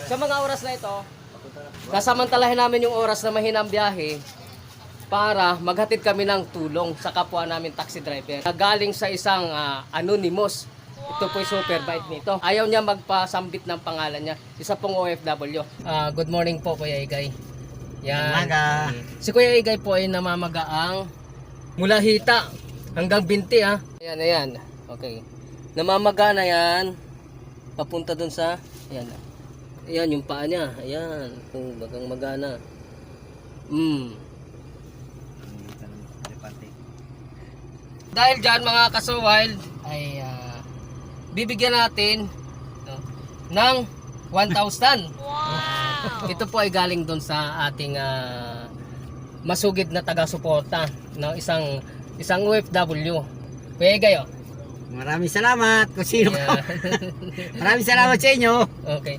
Sa mga oras na ito, kasamantalahin namin yung oras na mahinang biyahe para maghatid kami ng tulong sa kapwa namin taxi driver. Galing sa isang anonymous. Ito po yung super bait nito. Ayaw niya magpasambit ng pangalan niya. Isa pong OFW. Good morning po, Kuya Igay. Yan. Umaga. Si Kuya Igay po ay namamagaang mula hita hanggang binti ha. Ayan, ayan. Okay. Namamaga na yan. Papunta dun sa, ayan. Ayan yung paa niya. Ayan. Kung bagang magana. Dahil dyan mga kasuwild ay bibigyan natin ng 1,000. Wow! Ito po ay galing doon sa ating masugid na taga-suporta ng isang OFW. Kuya Igay, oh. Maraming salamat kung sino ka. Ayan. Maraming salamat sa inyo. Okay.